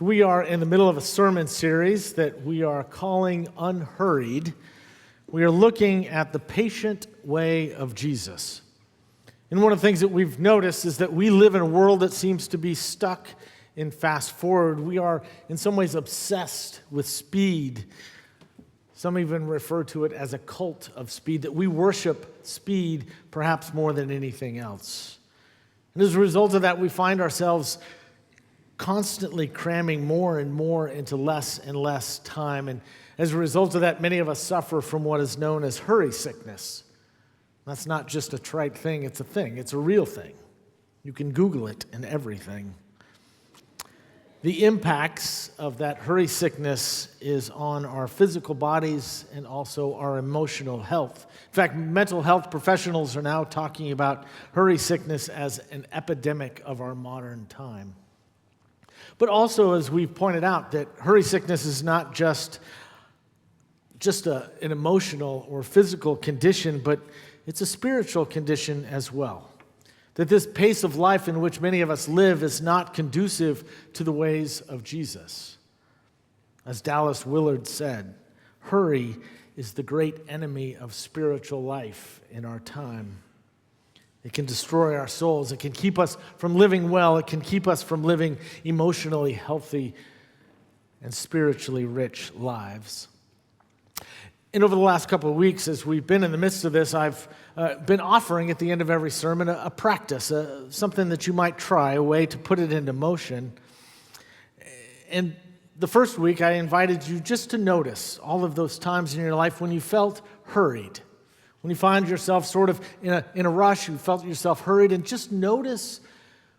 So we are in the middle of a sermon series that we are calling Unhurried. We are looking at the patient way of Jesus. And one of the things that we've noticed is that we live in a world that seems to be stuck in fast forward. We are in some ways obsessed with speed. Some even refer to it as a cult of speed, that we worship speed perhaps more than anything else. And as a result of that, we find ourselves constantly cramming more and more into less and less time. And as a result of that, many of us suffer from what is known as hurry sickness. That's not just a trite thing, it's a thing. It's a real thing. You can Google it and everything. The impacts of that hurry sickness is on our physical bodies and also our emotional health. In fact, mental health professionals are now talking about hurry sickness as an epidemic of our modern time. But also, as we've pointed out, that hurry sickness is not just an emotional or physical condition, but it's a spiritual condition as well. That this pace of life in which many of us live is not conducive to the ways of Jesus. As Dallas Willard said, hurry is the great enemy of spiritual life in our time. It can destroy our souls. It can keep us from living well. It can keep us from living emotionally healthy and spiritually rich lives. And over the last couple of weeks, as we've been in the midst of this, I've been offering at the end of every sermon a practice, something that you might try, a way to put it into motion. And the first week, I invited you just to notice all of those times in your life when you felt hurried. When you find yourself sort of in a rush, you felt yourself hurried, and just notice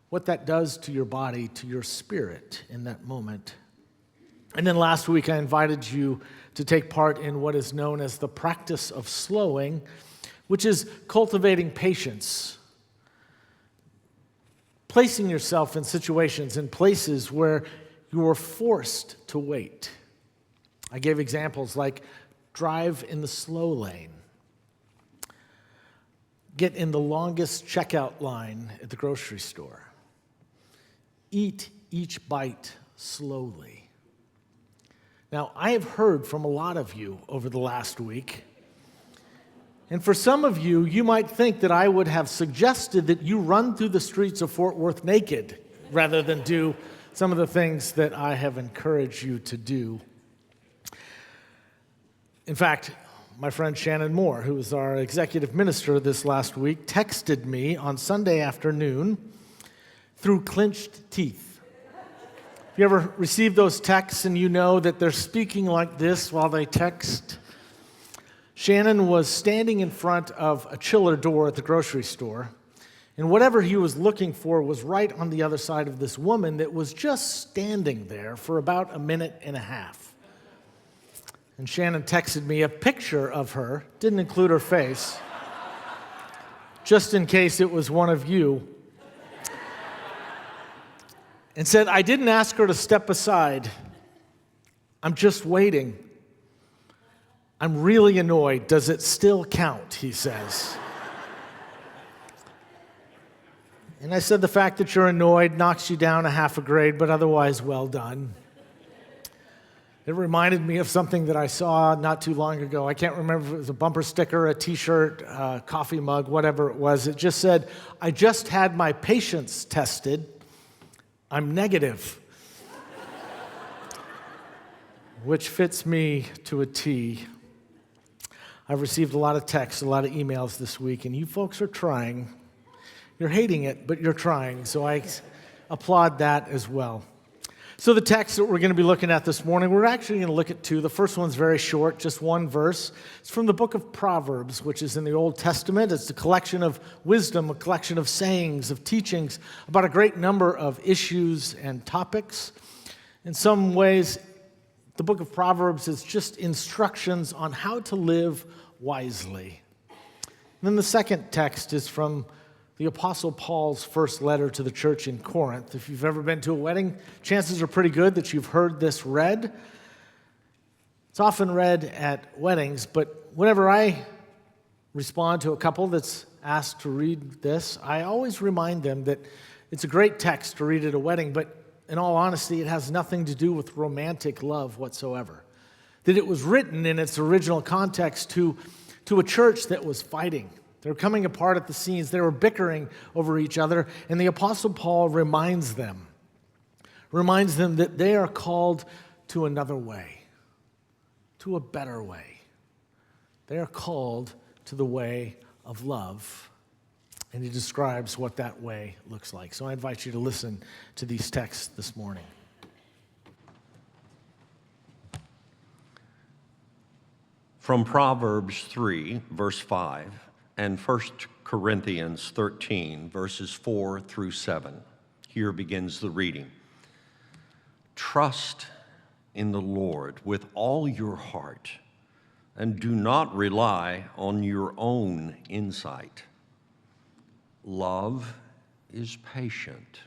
what that does to your body, to your spirit in that moment. And then last week, I invited you to take part in what is known as the practice of slowing, which is cultivating patience, placing yourself in situations and places where you are forced to wait. I gave examples like drive in the slow lane, get in the longest checkout line at the grocery store, eat each bite slowly. Now, I have heard from a lot of you over the last week, and for some of you, you might think that I would have suggested that you run through the streets of Fort Worth naked rather than do some of the things that I have encouraged you to do. In fact, my friend Shannon Moore, who was our executive minister this last week, texted me on Sunday afternoon through clenched teeth. Have you ever received those texts and you know that they're speaking like this while they text? Shannon was standing in front of a chiller door at the grocery store, and whatever he was looking for was right on the other side of this woman that was just standing there for about a minute and a half. And Shannon texted me a picture of her, didn't include her face, just in case it was one of you, and said, I didn't ask her to step aside. I'm just waiting. I'm really annoyed. Does it still count, he says. And I said, the fact that you're annoyed knocks you down a half a grade, but otherwise, well done. It reminded me of something that I saw not too long ago. I can't remember if it was a bumper sticker, a t-shirt, a coffee mug, whatever it was. It just said, I just had my patience tested. I'm negative. Which fits me to a T. I've received a lot of texts, a lot of emails this week, and you folks are trying. You're hating it, but you're trying, so I applaud that as well. So the text that we're going to be looking at this morning, we're actually going to look at two. The first one's very short, just one verse. It's from the book of Proverbs, which is in the Old Testament. It's a collection of wisdom, a collection of sayings, of teachings about a great number of issues and topics. In some ways, the book of Proverbs is just instructions on how to live wisely. And then the second text is from the Apostle Paul's first letter to the church in Corinth. If you've ever been to a wedding, chances are pretty good that you've heard this read. It's often read at weddings, but whenever I respond to a couple that's asked to read this, I always remind them that it's a great text to read at a wedding, but in all honesty, it has nothing to do with romantic love whatsoever. That it was written in its original context to a church that was fighting. They were coming apart at the seams. They were bickering over each other. And the Apostle Paul reminds them that they are called to another way, to a better way. They are called to the way of love. And he describes what that way looks like. So I invite you to listen to these texts this morning. From Proverbs 3, verse 5, and 1 Corinthians 13, verses 4 through 7. Here begins the reading. Trust in the Lord with all your heart, and do not rely on your own insight. Love is patient.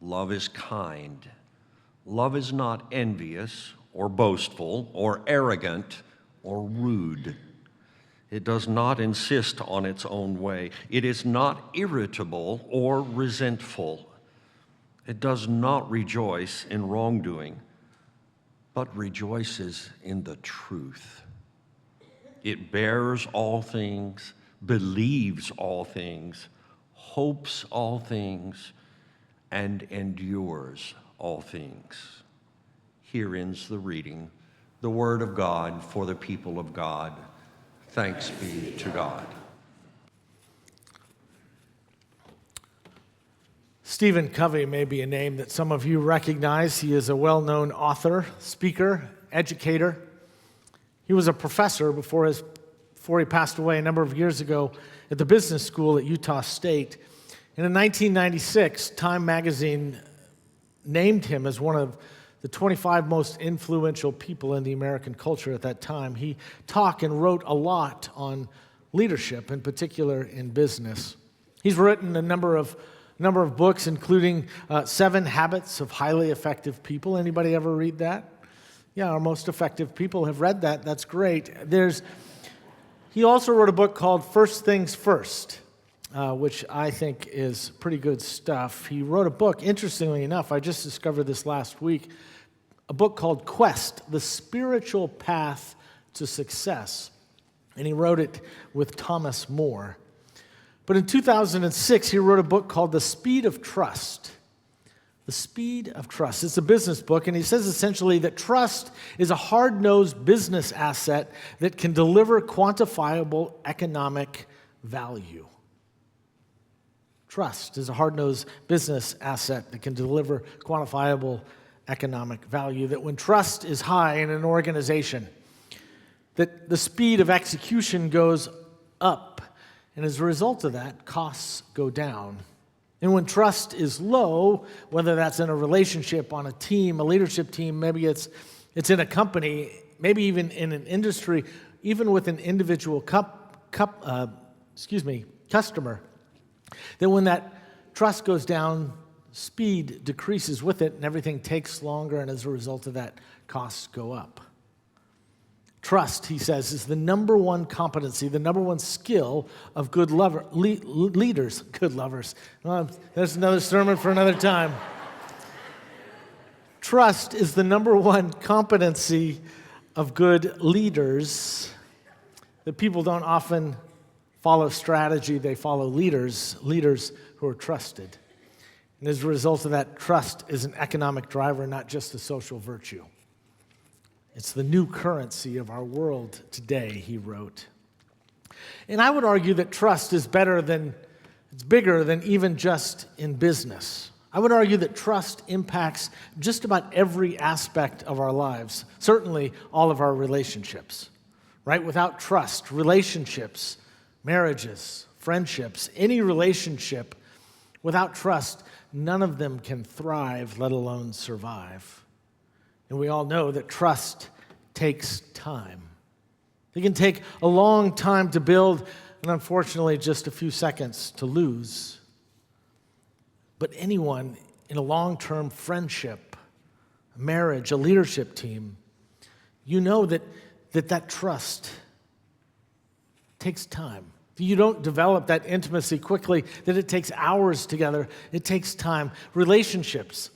Love is kind. Love is not envious or boastful or arrogant or rude. It does not insist on its own way. It is not irritable or resentful. It does not rejoice in wrongdoing, but rejoices in the truth. It bears all things, believes all things, hopes all things, and endures all things. Here ends the reading, the word of God for the people of God. Thanks be to God. Stephen Covey may be a name that some of you recognize. He is a well-known author, speaker, educator. He was a professor before he passed away a number of years ago at the business school at Utah State. And in 1996, Time magazine named him as one of the 25 most influential people in the American culture at that time. He talked and wrote a lot on leadership, in particular in business. He's written a number of books, including 7 Habits of Highly Effective People. Anybody ever read that? Yeah, our most effective people have read that. That's great. He also wrote a book called First Things First, which I think is pretty good stuff. He wrote a book, interestingly enough, I just discovered this last week, a book called Quest, The Spiritual Path to Success. And he wrote it with Thomas More. But in 2006, he wrote a book called The Speed of Trust. The Speed of Trust. It's a business book, and he says essentially that trust is a hard-nosed business asset that can deliver quantifiable economic value. Trust is a hard-nosed business asset that can deliver quantifiable economic value. That when trust is high in an organization, that the speed of execution goes up, and as a result of that, costs go down. And when trust is low, whether that's in a relationship, on a team, a leadership team, maybe it's in a company, maybe even in an industry, even with an individual customer, then when that trust goes down, speed decreases with it, and everything takes longer, and as a result of that, costs go up. Trust, he says, is the number one competency, the number one skill of good leaders. Good lovers. Well, there's another sermon for another time. Trust is the number one competency of good leaders. The people don't often follow strategy, they follow leaders who are trusted. And as a result of that, trust is an economic driver, not just a social virtue. It's the new currency of our world today, he wrote. And I would argue that trust is bigger than even just in business. I would argue that trust impacts just about every aspect of our lives, certainly all of our relationships, right? Without trust, relationships, marriages, friendships, any relationship, without trust, none of them can thrive, let alone survive. And we all know that trust takes time. It can take a long time to build, and unfortunately, just a few seconds to lose. But anyone in a long-term friendship, a marriage, a leadership team, you know that trust takes time. You don't develop that intimacy quickly, that it takes hours together. It takes time. Relationships,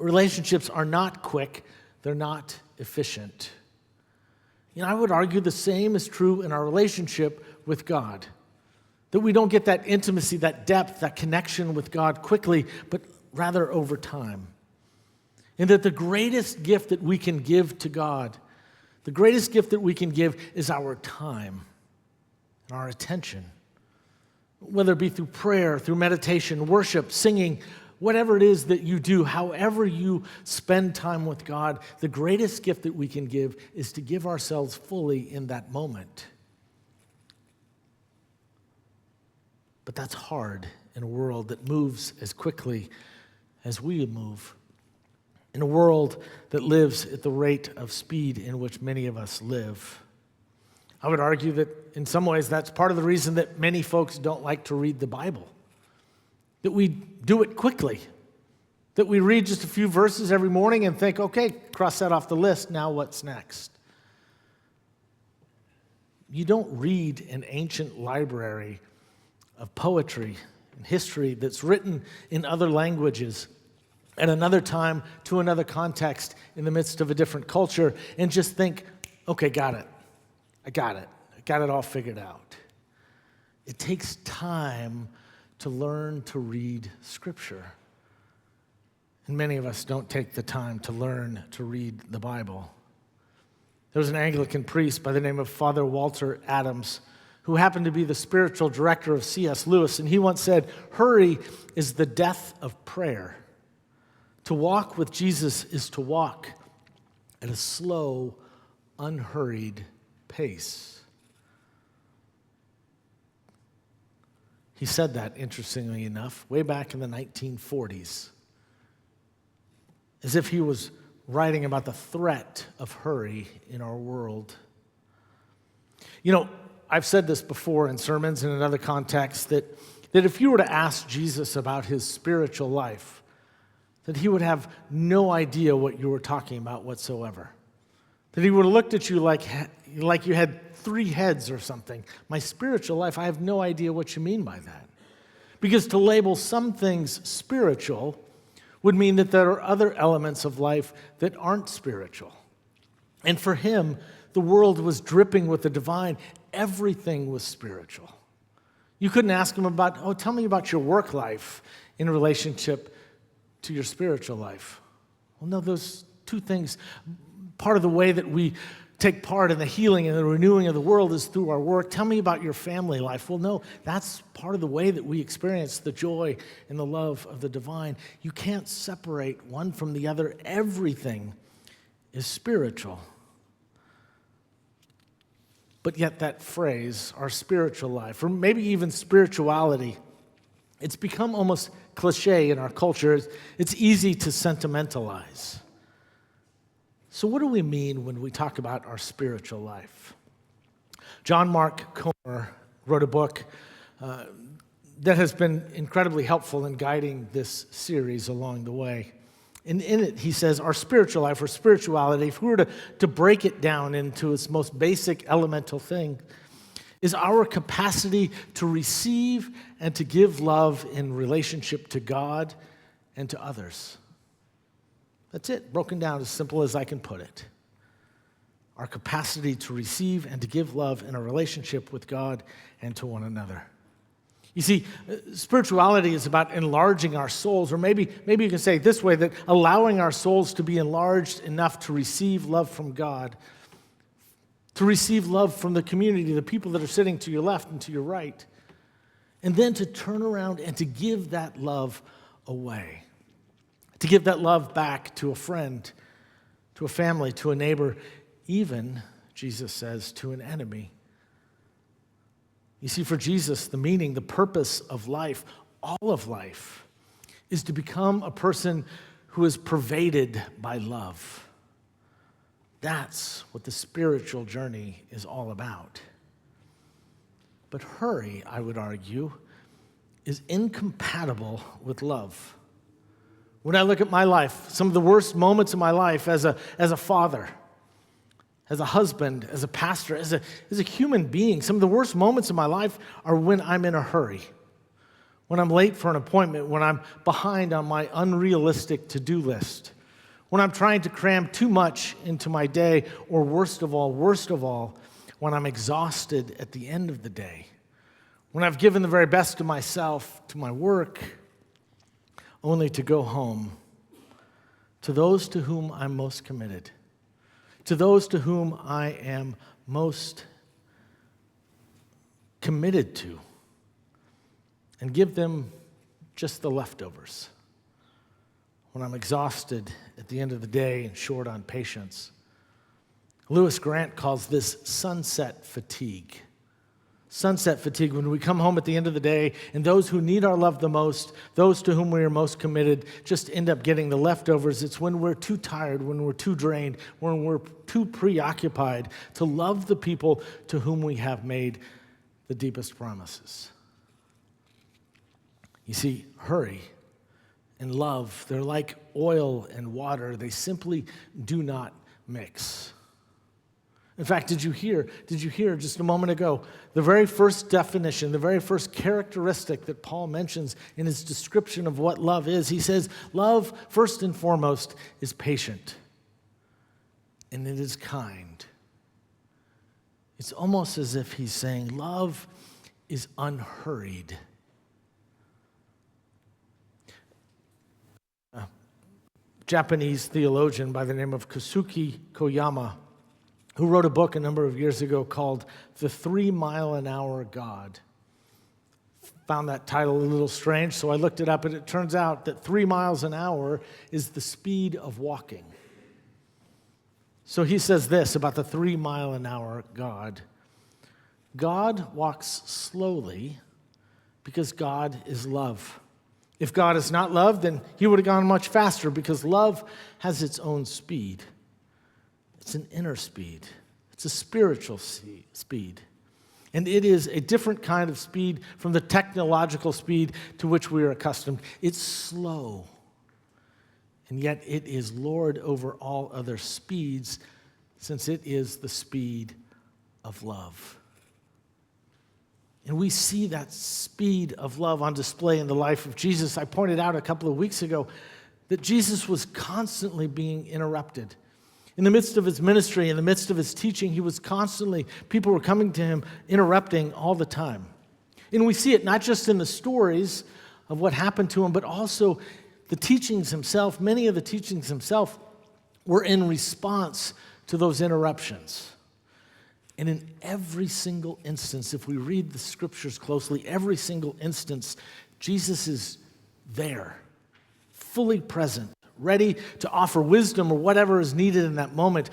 Relationships are not quick. They're not efficient. I would argue the same is true in our relationship with God. That we don't get that intimacy, that depth, that connection with God quickly, but rather over time. And that the greatest gift that we can give to God, the greatest gift that we can give is our time and our attention. Whether it be through prayer, through meditation, worship, singing, whatever it is that you do, however you spend time with God, the greatest gift that we can give is to give ourselves fully in that moment. But that's hard in a world that moves as quickly as we move. In a world that lives at the rate of speed in which many of us live. I would argue that in some ways that's part of the reason that many folks don't like to read the Bible. That we do it quickly. That we read just a few verses every morning and think, okay, cross that off the list, now what's next? You don't read an ancient library of poetry and history that's written in other languages at another time to another context in the midst of a different culture and just think, okay, got it. I got it all figured out. It takes time to learn to read Scripture. And many of us don't take the time to learn to read the Bible. There was an Anglican priest by the name of Father Walter Adams who happened to be the spiritual director of C.S. Lewis, and he once said, "Hurry is the death of prayer. To walk with Jesus is to walk at a slow, unhurried pace." He said that, interestingly enough, way back in the 1940s, as if he was writing about the threat of hurry in our world. I've said this before in sermons and in other contexts, that if you were to ask Jesus about his spiritual life, that he would have no idea what you were talking about whatsoever. That he would have looked at you like you had 3 heads or something. My spiritual life, I have no idea what you mean by that. Because to label some things spiritual would mean that there are other elements of life that aren't spiritual. And for him, the world was dripping with the divine. Everything was spiritual. You couldn't ask him about, tell me about your work life in relationship to your spiritual life. Well, no, those two things, part of the way that we take part in the healing and the renewing of the world is through our work. Tell me about your family life. Well, no, that's part of the way that we experience the joy and the love of the divine. You can't separate one from the other. Everything is spiritual. But yet that phrase, our spiritual life, or maybe even spirituality, it's become almost cliche in our culture. It's easy to sentimentalize. So what do we mean when we talk about our spiritual life? John Mark Comer wrote a book that has been incredibly helpful in guiding this series along the way. And in it, he says, our spiritual life or spirituality, if we were to break it down into its most basic elemental thing, is our capacity to receive and to give love in relationship to God and to others. That's it, broken down as simple as I can put it. Our capacity to receive and to give love in a relationship with God and to one another. You see, spirituality is about enlarging our souls, or maybe you can say it this way, that allowing our souls to be enlarged enough to receive love from God, to receive love from the community, the people that are sitting to your left and to your right, and then to turn around and to give that love away, to give that love back to a friend, to a family, to a neighbor, even, Jesus says, to an enemy. You see, for Jesus, the meaning, the purpose of life, all of life, is to become a person who is pervaded by love. That's what the spiritual journey is all about. But hurry, I would argue, is incompatible with love. When I look at my life, some of the worst moments of my life as a father, as a husband, as a pastor, as a human being, some of the worst moments of my life are when I'm in a hurry, when I'm late for an appointment, when I'm behind on my unrealistic to-do list, when I'm trying to cram too much into my day, or worst of all, when I'm exhausted at the end of the day, when I've given the very best of myself to my work, only to go home to those to whom I'm most committed, to those to whom I am most committed to, and give them just the leftovers. When I'm exhausted at the end of the day and short on patience. Lewis Grant calls this sunset fatigue. Sunset fatigue, when we come home at the end of the day and those who need our love the most, those to whom we are most committed, just end up getting the leftovers. It's when we're too tired, when we're too drained, when we're too preoccupied to love the people to whom we have made the deepest promises. You see, hurry and love, they're like oil and water. They simply do not mix. In fact, did you hear just a moment ago, the very first definition, the very first characteristic that Paul mentions in his description of what love is? He says, love, first and foremost, is patient, and it is kind. It's almost as if he's saying, love is unhurried. A Japanese theologian by the name of Kosuke Koyama, who wrote a book a number of years ago called The 3 Mile an Hour God. Found that title a little strange, so I looked it up, and it turns out that 3 miles an hour is the speed of walking. So he says this about the 3 mile an hour God. God walks slowly because God is love. If God is not love, then he would have gone much faster, because love has its own speed. It's an inner speed. It's a spiritual speed. And it is a different kind of speed from the technological speed to which we are accustomed. It's slow. And yet it is Lord over all other speeds, since it is the speed of love. And we see that speed of love on display in the life of Jesus. I pointed out a couple of weeks ago that Jesus was constantly being interrupted. In the midst of his ministry, in the midst of his teaching, people were coming to him, interrupting all the time. And we see it not just in the stories of what happened to him, but also the teachings himself. Many of the teachings himself were in response to those interruptions. And in every single instance, if we read the scriptures closely, every single instance, Jesus is there, fully present, ready to offer wisdom or whatever is needed in that moment,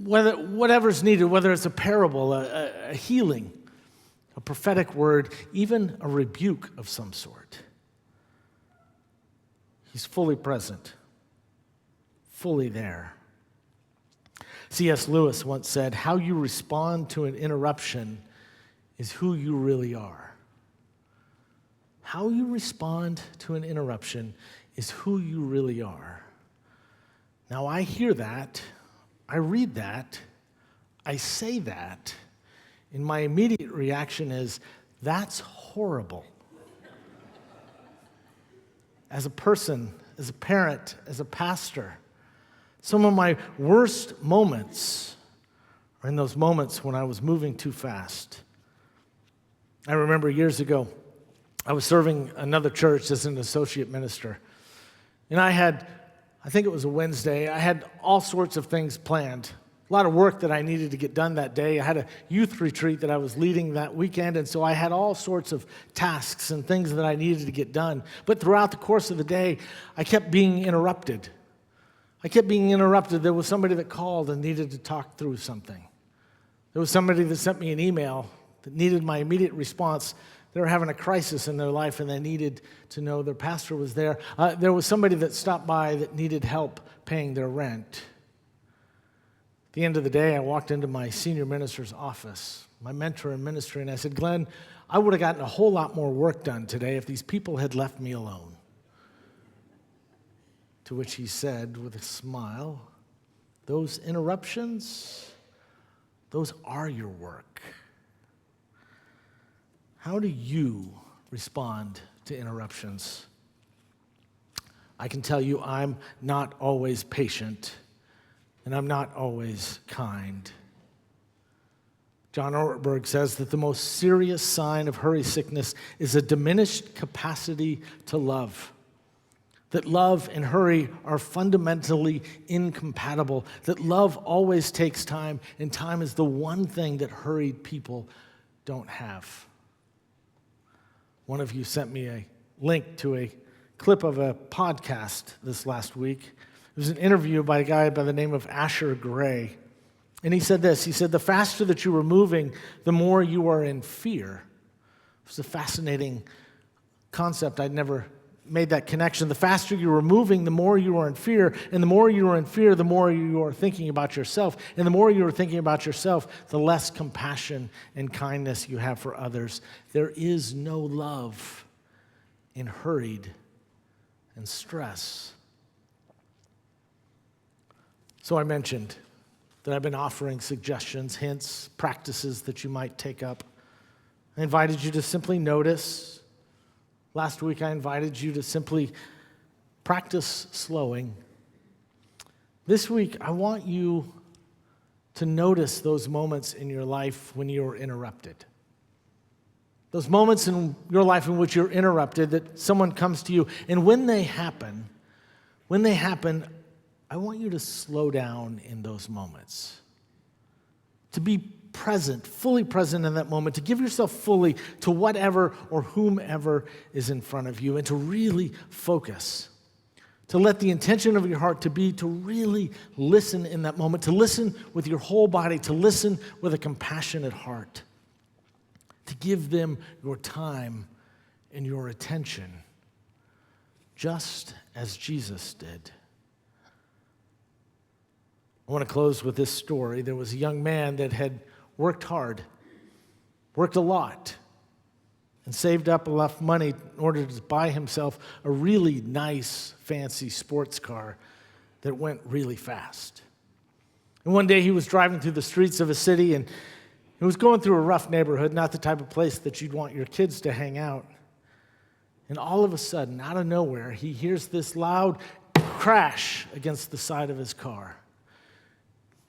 whatever's needed, whether it's a parable, a healing, a prophetic word, even a rebuke of some sort. He's fully present, fully there. C.S. Lewis once said, "How you respond to an interruption is who you really are." How you respond to an interruption is who you really are. Now, I hear that, I read that, I say that, and my immediate reaction is, that's horrible. As a person, as a parent, as a pastor, some of my worst moments are in those moments when I was moving too fast. I remember years ago, I was serving another church as an associate minister. And I think it was a Wednesday, I had all sorts of things planned. A lot of work that I needed to get done that day. I had a youth retreat that I was leading that weekend, and so I had all sorts of tasks and things that I needed to get done. But throughout the course of the day, I kept being interrupted. There was somebody that called and needed to talk through something. There was somebody that sent me an email that needed my immediate response. They were having a crisis in their life, and they needed to know their pastor was there. There was somebody that stopped by that needed help paying their rent. At the end of the day, I walked into my senior minister's office, my mentor in ministry, and I said, "Glenn, I would have gotten a whole lot more work done today if these people had left me alone." To which he said with a smile, "Those interruptions, those are your work." How do you respond to interruptions. I can tell you I'm not always patient, and I'm not always kind. John Ortberg says that the most serious sign of hurry sickness is a diminished capacity to love. That love and hurry are fundamentally incompatible. That love always takes time, and time is the one thing that hurried people don't have. One of you sent me a link to a clip of a podcast this last week. It was an interview by a guy by the name of Asher Gray. And he said this, he said, the faster that you are moving, the more you are in fear. It was a fascinating concept. I'd never made that connection. The faster you are moving, the more you are in fear. And the more you are in fear, the more you are thinking about yourself. And the more you are thinking about yourself, the less compassion and kindness you have for others. There is no love in hurried and stress. So I mentioned that I've been offering suggestions, hints, practices that you might take up. I invited you to simply notice. Last week, I invited you to simply practice slowing. This week, I want you to notice those moments in your life when you're interrupted. Those moments in your life in which you're interrupted, that someone comes to you, and when they happen, I want you to slow down in those moments. To be present, fully present in that moment, to give yourself fully to whatever or whomever is in front of you, and to really focus. To let the intention of your heart to be to really listen in that moment, to listen with your whole body, to listen with a compassionate heart. To give them your time and your attention, just as Jesus did. I want to close with this story. There was a young man that had worked hard, worked a lot, and saved up enough money in order to buy himself a really nice, fancy sports car that went really fast. And one day he was driving through the streets of a city, and he was going through a rough neighborhood, not the type of place that you'd want your kids to hang out. And all of a sudden, out of nowhere, he hears this loud crash against the side of his car.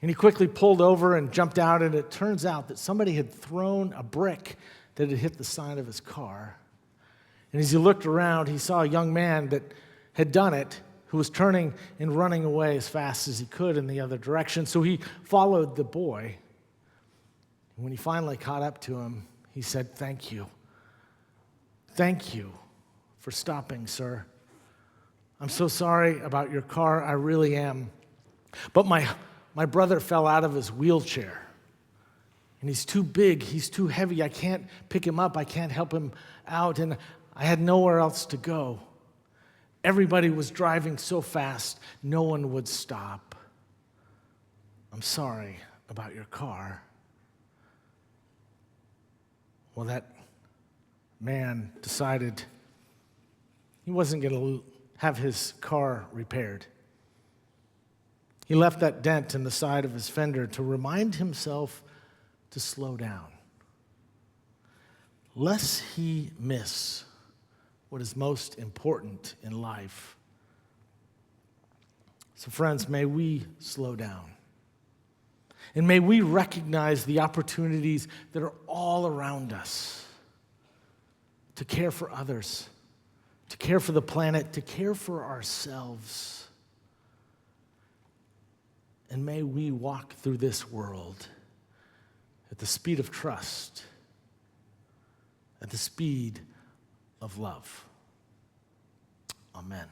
And he quickly pulled over and jumped out, and it turns out that somebody had thrown a brick that had hit the side of his car. And as he looked around, he saw a young man that had done it, who was turning and running away as fast as he could in the other direction. So he followed the boy. And when he finally caught up to him, he said, "Thank you. Thank you for stopping, sir. I'm so sorry about your car, I really am. But my brother fell out of his wheelchair, and he's too big, he's too heavy. I can't pick him up, I can't help him out, and I had nowhere else to go. Everybody was driving so fast, no one would stop. I'm sorry about your car." Well, that man decided he wasn't going to have his car repaired. He left that dent in the side of his fender to remind himself to slow down, lest he miss what is most important in life. So friends, may we slow down. And may we recognize the opportunities that are all around us to care for others, to care for the planet, to care for ourselves. And may we walk through this world at the speed of trust, at the speed of love. Amen.